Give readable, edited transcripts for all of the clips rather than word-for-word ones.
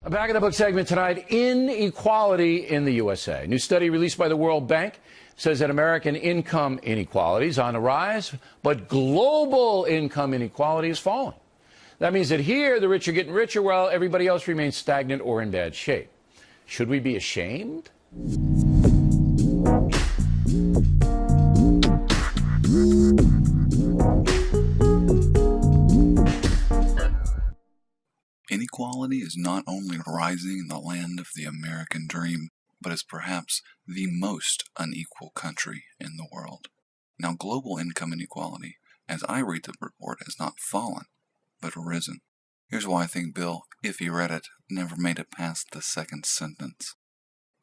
Back in the book segment tonight, Inequality in the USA. A new study released by the World Bank says that American income inequality is on the rise, but global income inequality is falling. That means that here, the rich are getting richer while everybody else remains stagnant or in bad shape. Should we be ashamed? Inequality is not only rising in the land of the American dream, but is perhaps the most unequal country in the world. Now, global income inequality, as I read the report, has not fallen, but risen. Here's why I think Bill, if he read it, never made it past the second sentence.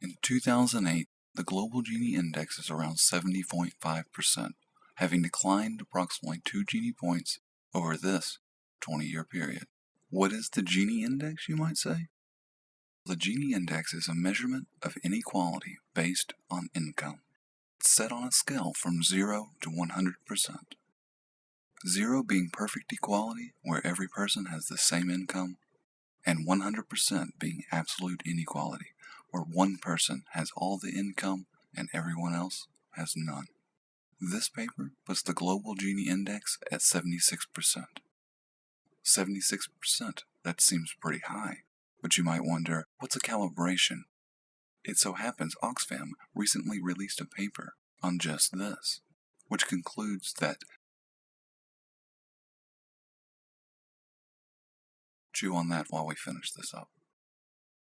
In 2008, the global Gini index is around 70.5%, having declined approximately 2 Gini points over this 20-year period. What is the Gini index, you might say? The Gini index is a measurement of inequality based on income. It's set on a scale from 0 to 100%. 0 being perfect equality, where every person has the same income, and 100% being absolute inequality, where one person has all the income and everyone else has none. This paper puts the global Gini index at 76%. 76%, that seems pretty high, but you might wonder, what's a calibration? It so happens Oxfam recently released a paper on just this, which concludes that chew on that while we finish this up.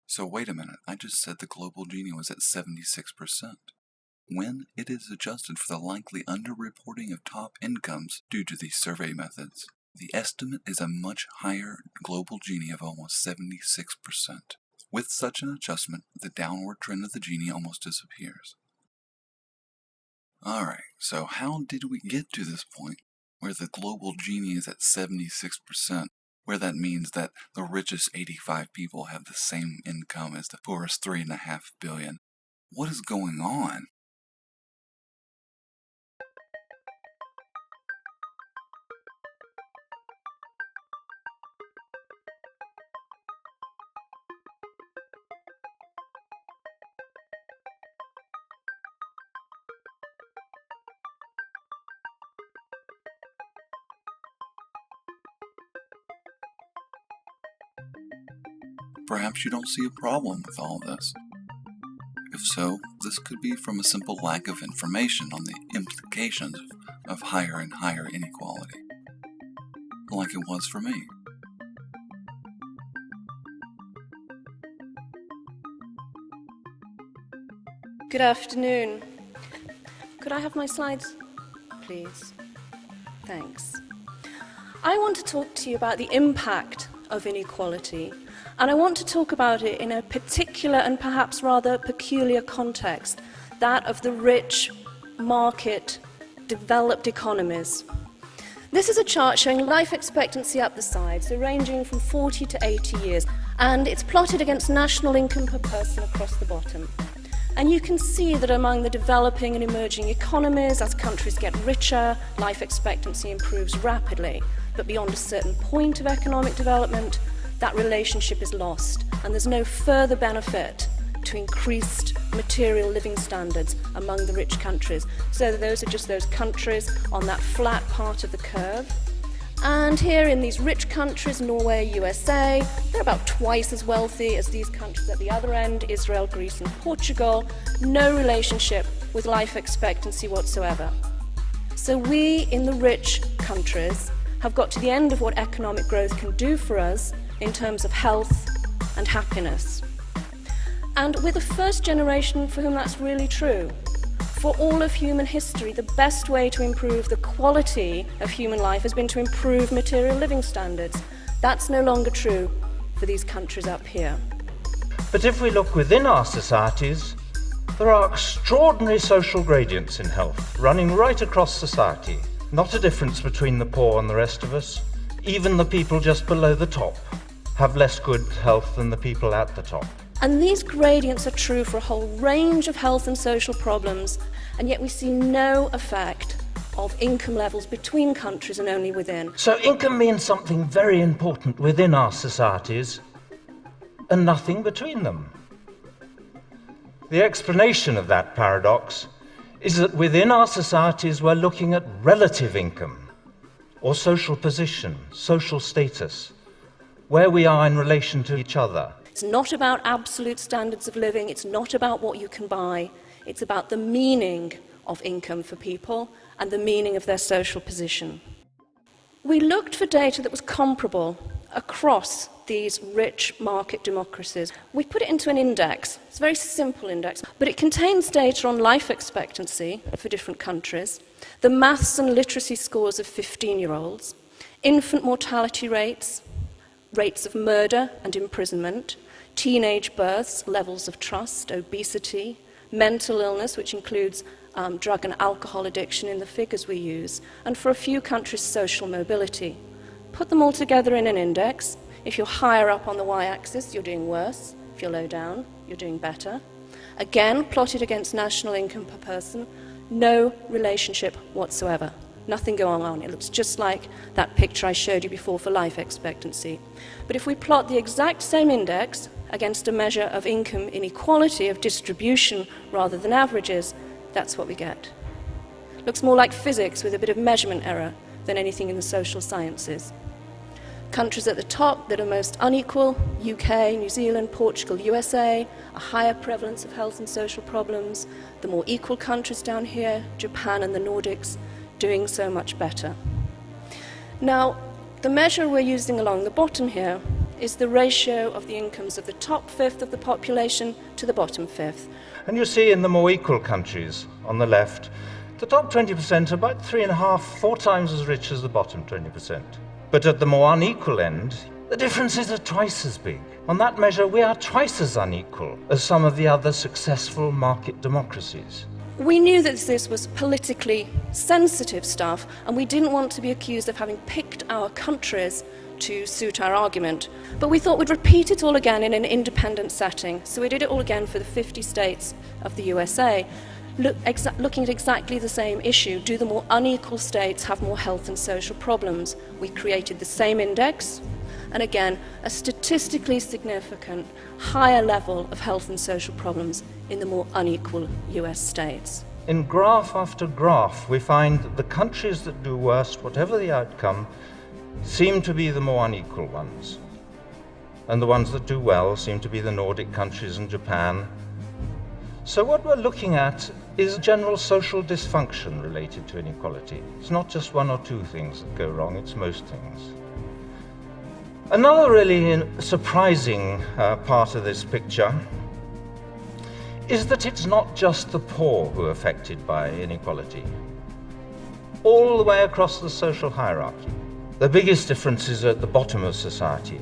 So wait a minute, I just said the global Gini was at 76%. When it is adjusted for the likely underreporting of top incomes due to these survey methods, the estimate is a much higher global Gini of almost 76%. With such an adjustment, the downward trend of the Gini almost disappears. Alright, so how did we get to this point where the global Gini is at 76%, where that means that the richest 85 people have the same income as the poorest 3.5 billion? What is going on? Perhaps you don't see a problem with all this. If so, this could be from a simple lack of information on the implications of higher and higher inequality, like it was for me. Good afternoon. Could I have my slides, please? Thanks. I want to talk to you about the impact of inequality, and I want to talk about it in a particular and perhaps rather peculiar context, that of the rich, market, developed economies. This is a chart showing life expectancy up the side, so ranging from 40 to 80 years, and it's plotted against national income per person across the bottom. And you can see that among the developing and emerging economies, as countries get richer, life expectancy improves rapidly. But beyond a certain point of economic development, that relationship is lost, and there's no further benefit to increased material living standards among the rich countries. So those are just those countries on that flat part of the curve. And here in these rich countries, Norway, USA, they're about twice as wealthy as these countries at the other end, Israel, Greece and Portugal. No relationship with life expectancy whatsoever. So we in the rich countries have got to the end of what economic growth can do for us in terms of health and happiness. And we're the first generation for whom that's really true. For all of human history, the best way to improve the quality of human life has been to improve material living standards. That's no longer true for these countries up here. But if we look within our societies, there are extraordinary social gradients in health, running right across society. Not a difference between the poor and the rest of us. Even the people just below the top have less good health than the people at the top. And these gradients are true for a whole range of health and social problems, and yet we see no effect of income levels between countries and only within. So income means something very important within our societies, and nothing between them. The explanation of that paradox is that within our societies we're looking at relative income, or social position, social status, where we are in relation to each other. It's not about absolute standards of living, it's not about what you can buy, it's about the meaning of income for people and the meaning of their social position. We looked for data that was comparable across these rich market democracies. We put it into an index. It's a very simple index, but it contains data on life expectancy for different countries, the maths and literacy scores of 15-year-olds, infant mortality rates, rates of murder and imprisonment, teenage births, levels of trust, obesity, mental illness, which includes drug and alcohol addiction in the figures we use, and for a few countries, social mobility. Put them all together in an index. If you're higher up on the y-axis, you're doing worse. If you're low down, you're doing better. Again, plotted against national income per person, no relationship whatsoever. Nothing going on. It looks just like that picture I showed you before for life expectancy. But if we plot the exact same index against a measure of income inequality, of distribution rather than averages, that's what we get. Looks more like physics with a bit of measurement error than anything in the social sciences. Countries at the top that are most unequal, UK, New Zealand, Portugal, USA, a higher prevalence of health and social problems. The more equal countries down here, Japan and the Nordics, doing so much better. Now, the measure we're using along the bottom here is the ratio of the incomes of the top fifth of the population to the bottom fifth. And you see in the more equal countries on the left, the top 20% are about 3.5, 4 times as rich as the bottom 20%. But at the more unequal end, the differences are twice as big. On that measure, we are twice as unequal as some of the other successful market democracies. We knew that this was politically sensitive stuff, and we didn't want to be accused of having picked our countries to suit our argument. But we thought we'd repeat it all again in an independent setting. So we did it all again for the 50 states of the USA, looking at exactly the same issue. Do the more unequal states have more health and social problems? We created the same index, and again, a statistically significant higher level of health and social problems in the more unequal US states. In graph after graph, we find that the countries that do worst, whatever the outcome, seem to be the more unequal ones. And the ones that do well seem to be the Nordic countries and Japan. So what we're looking at is general social dysfunction related to inequality. It's not just one or two things that go wrong, it's most things. Another really surprising part of this picture is that it's not just the poor who are affected by inequality. All the way across the social hierarchy. The biggest difference is at the bottom of society,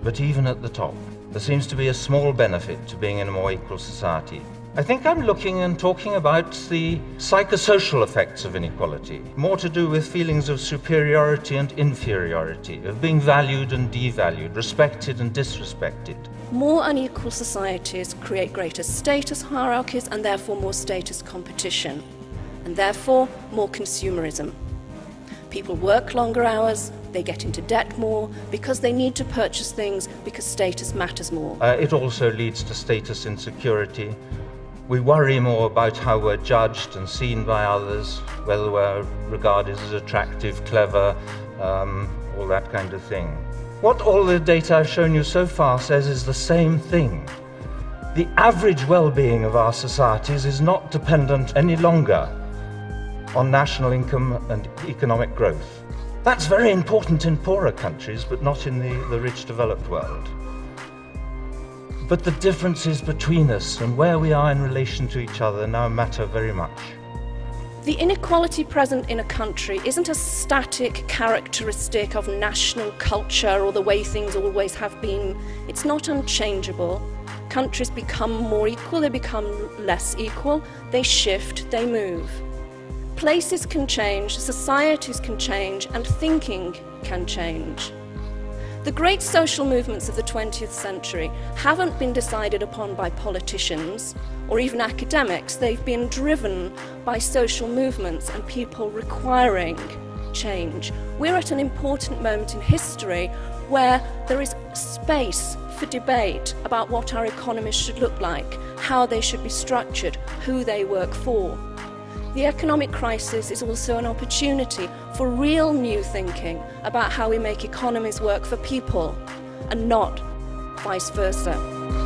but even at the top, there seems to be a small benefit to being in a more equal society. I think I'm looking and talking about the psychosocial effects of inequality, more to do with feelings of superiority and inferiority, of being valued and devalued, respected and disrespected. More unequal societies create greater status hierarchies and therefore more status competition, and therefore more consumerism. People work longer hours, they get into debt more because they need to purchase things because status matters more. It also leads to status insecurity. We worry more about how we're judged and seen by others, whether we're regarded as attractive, clever, all that kind of thing. What all the data I've shown you so far says is the same thing. The average well-being of our societies is not dependent any longer on national income and economic growth. That's very important in poorer countries, but not in the rich developed world. But the differences between us and where we are in relation to each other now matter very much. The inequality present in a country isn't a static characteristic of national culture or the way things always have been. It's not unchangeable. Countries become more equal, they become less equal, they shift, they move. Places can change, societies can change, and thinking can change. The great social movements of the 20th century haven't been decided upon by politicians or even academics. They've been driven by social movements and people requiring change. We're at an important moment in history where there is space for debate about what our economies should look like, how they should be structured, who they work for. The economic crisis is also an opportunity for real new thinking about how we make economies work for people and not vice versa.